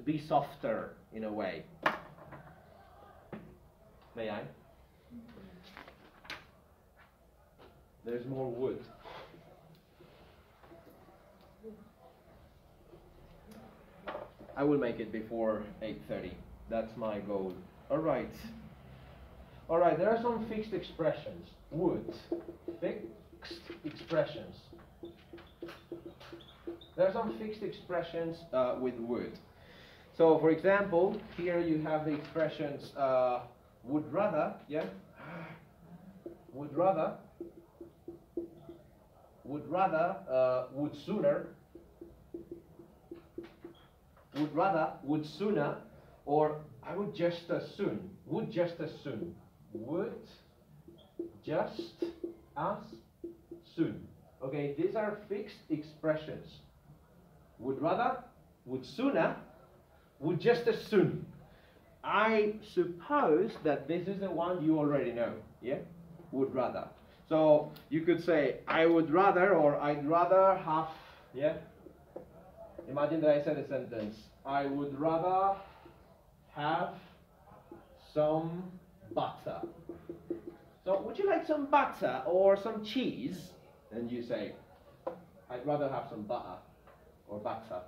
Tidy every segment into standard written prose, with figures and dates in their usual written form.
be softer in a way. May I? There's more wood. I will make it before 8:30. That's my goal. All right. All right, there are some fixed expressions. Wood. Fixed expressions. There are some fixed expressions with would. So, for example, here you have the expressions would rather, yeah? Would rather, would sooner, would rather, would sooner, or I would just as soon, would just as soon, would just as soon. Okay, these are fixed expressions. Would rather, would sooner, would just as soon. I suppose that this is the one you already know, yeah? Would rather. So you could say, I would rather, or I'd rather have, yeah? Imagine that I said a sentence. I would rather have some butter. So would you like some butter or some cheese? And you say, I'd rather have some butter or butter.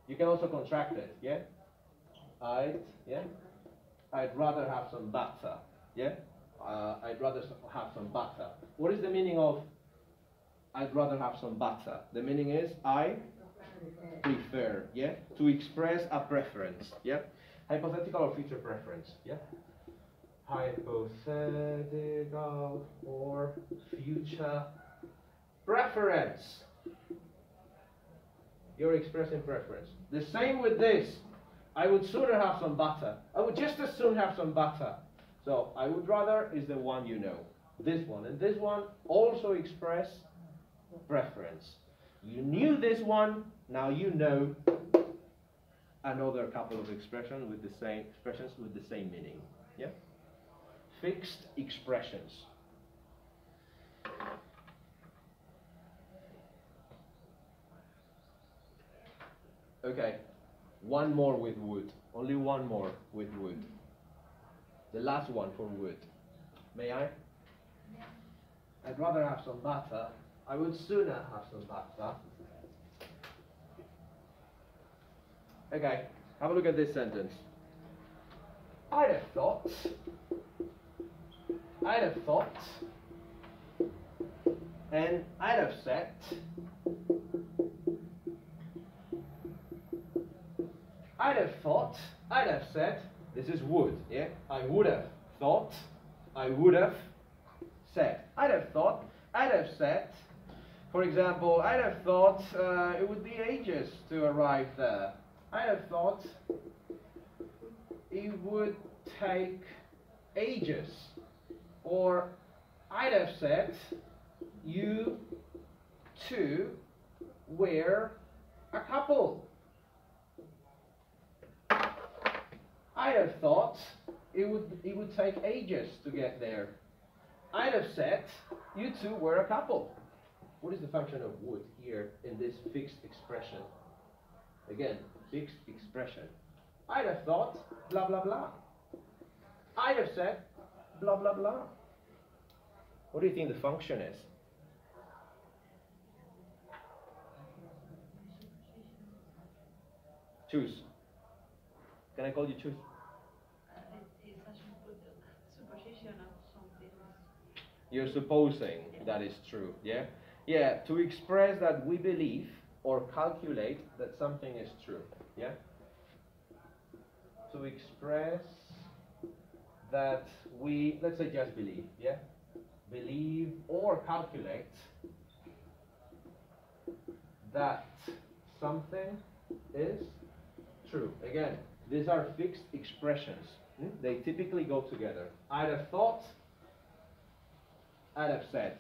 You can also contract it, yeah? I'd rather have some butter, yeah? I'd rather have some butter. What is the meaning of I'd rather have some butter? The meaning is I prefer, yeah? To express a preference, yeah? Hypothetical or future preference, yeah? Hypothetical or future preference. You're expressing preference. The same with this. I would sooner have some butter. I would just as soon have some butter. So I would rather is the one you know. This one. And this one also express preference. You knew this one, now you know another couple of expressions with the same meaning. Yeah? Fixed expressions. Okay, one more with would. Only one more with would. The last one for would. May I? Yeah. I'd rather have some butter. I would sooner have some butter. Okay, have a look at this sentence. I'd have thought, and I'd have said, I'd have thought, I'd have said, this is would, yeah? I would have thought, I would have said. I'd have thought, I'd have said, for example, I'd have thought it would be ages to arrive there. I'd have thought it would take ages. Or I'd have said you two were a couple. I'd have thought it would take ages to get there. I'd have said you two were a couple. What is the function of would here in this fixed expression? Again, fixed expression. I'd have thought blah blah blah. I'd have said blah blah blah. What do you think the function is? Choose. Can I call you choose? It's a supposition of something. You're supposing that is true, yeah? Yeah, to express that we believe or calculate that something is true, yeah? To express that we, let's say just believe, yeah? Believe or calculate that something is true. Again, these are fixed expressions. They typically go together. I'd have thought, I'd have said.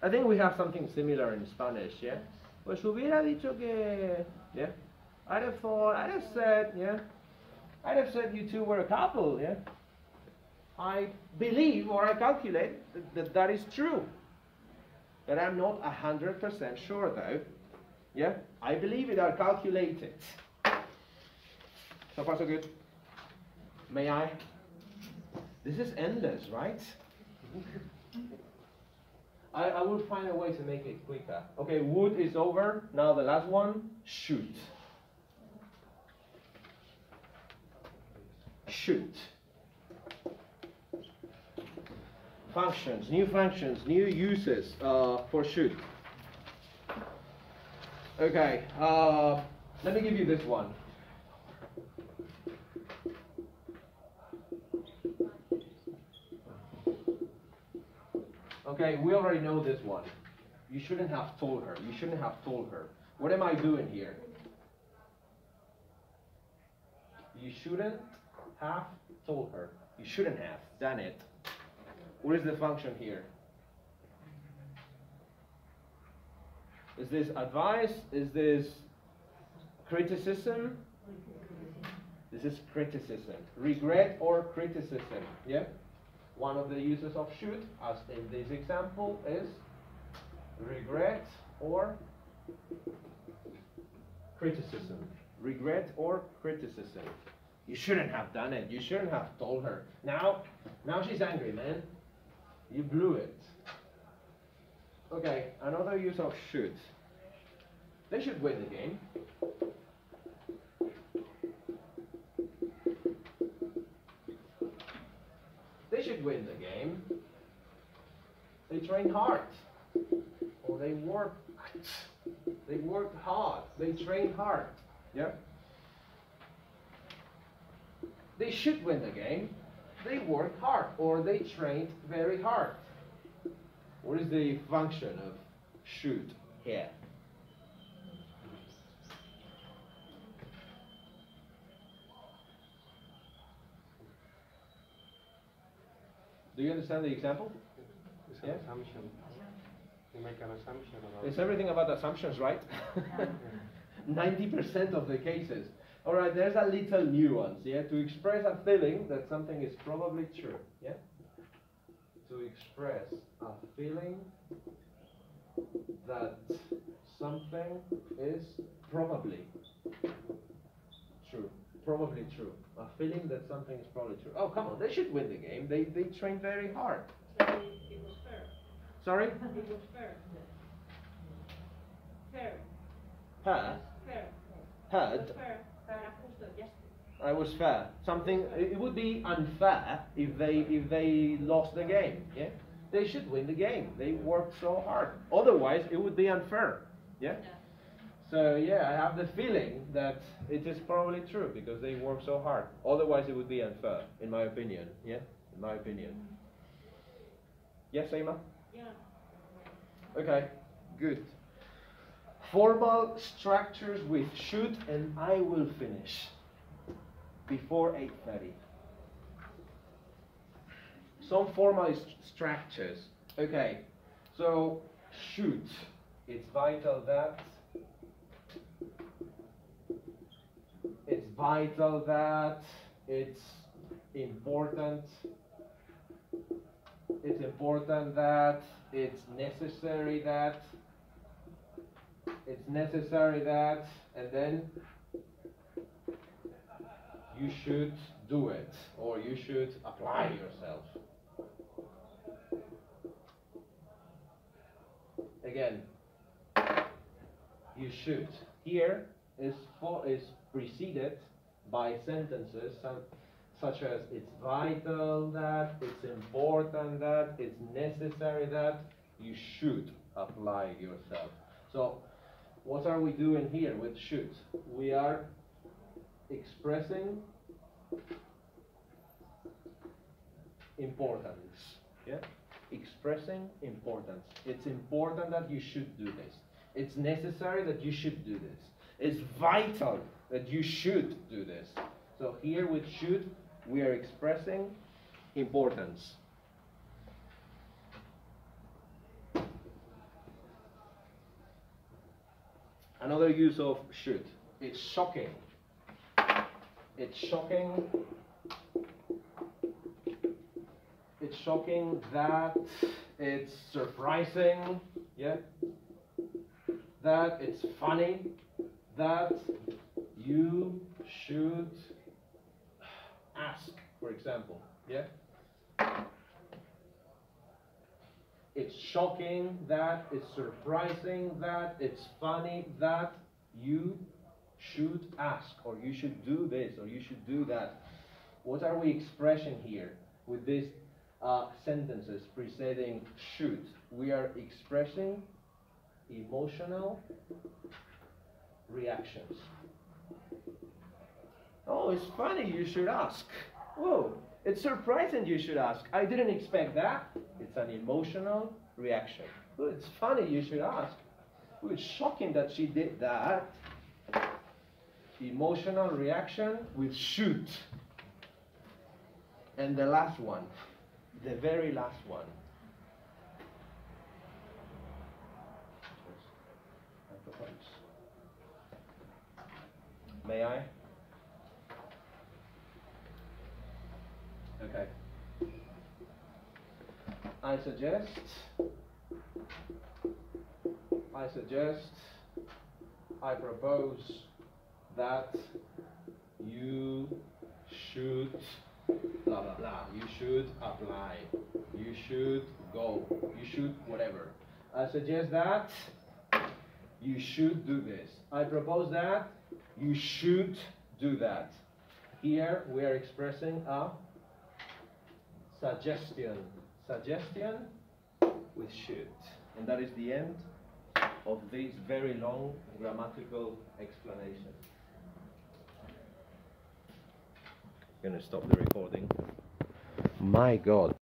I think we have something similar in Spanish, yeah? Pues hubiera dicho que, yeah? I'd have thought, I'd have said, yeah? I'd have said you two were a couple, yeah? I believe or I calculate that is true. But I'm not 100% sure though. Yeah? I believe it, I calculate it. So far so good? May I? This is endless, right? I will find a way to make it quicker. Okay, would is over. Now the last one, shoot. Shoot. Functions, new uses for shoot. Okay, let me give you this one. Okay, we already know this one. You shouldn't have told her. You shouldn't have told her. What am I doing here? You shouldn't have told her. You shouldn't have done it. What is the function here? Is this advice? Is this criticism? This is criticism. Regret or criticism. Yeah? One of the uses of should, as in this example, is regret or criticism. Regret or criticism. You shouldn't have done it. You shouldn't have told her. Now she's angry, man. You blew it. Okay, another use of should. They should win the game. They should win the game. They train hard. Or they work hard. They train hard. Yeah? They should win the game. They worked hard. Or they trained very hard. What is the function of should here? Do you understand the example? It's an assumption. You make an assumption about It's everything about assumptions, right? 90% of the cases. All right, there's a little nuance, yeah? To express a feeling that something is probably true, yeah? To express a feeling that something is probably true. Probably true. A feeling that something is probably true. Oh, come on, they should win the game. They train very hard. So it was fair. Sorry? It was fair. Fair. Fair? Fair. Heard? It was fair. Fair justo, yes. I was fair. Something. It would be unfair if they lost the game. Yeah. They should win the game. They worked so hard. Otherwise, it would be unfair. Yeah. Yeah. So yeah, I have the feeling that it is probably true because they work so hard. Otherwise, it would be unfair, in my opinion. Yeah. In my opinion. Yes, Emma. Yeah. Okay. Good. Formal structures with should, and I will finish before 8:30. Some formal structures. Okay, so should. It's vital that. It's vital that. It's important. It's important that. It's necessary that. It's necessary that, and then you should do it, or you should apply yourself. Again, you should. Here is preceded by sentences such as it's vital that, it's important that, it's necessary that, you should apply yourself. So, what are we doing here with should? We are expressing importance. Yeah? Expressing importance. It's important that you should do this. It's necessary that you should do this. It's vital that you should do this. So here with should, we are expressing importance. Another use of should. It's shocking. It's shocking. It's shocking that. It's surprising. Yeah. That it's funny. That you should for example. Yeah? It's shocking that, it's surprising that, it's funny that. You should ask, or you should do this, or you should do that. What are we expressing here with these sentences preceding should? We are expressing emotional reactions. Oh, it's funny, you should ask. Whoa, it's surprising you should ask. I didn't expect that. It's an emotional reaction. Oh, it's funny, you should ask. Oh, it's shocking that she did that. Emotional reaction with should. And the last one, the very last one. May I? Okay. I suggest, I propose that you should blah blah blah. You should apply. You should go. You should whatever. I suggest that you should do this. I propose that you should do that. Here we are expressing a suggestion. Suggestion with should. And that is the end of this very long grammatical explanation. I'm going to stop the recording. My God.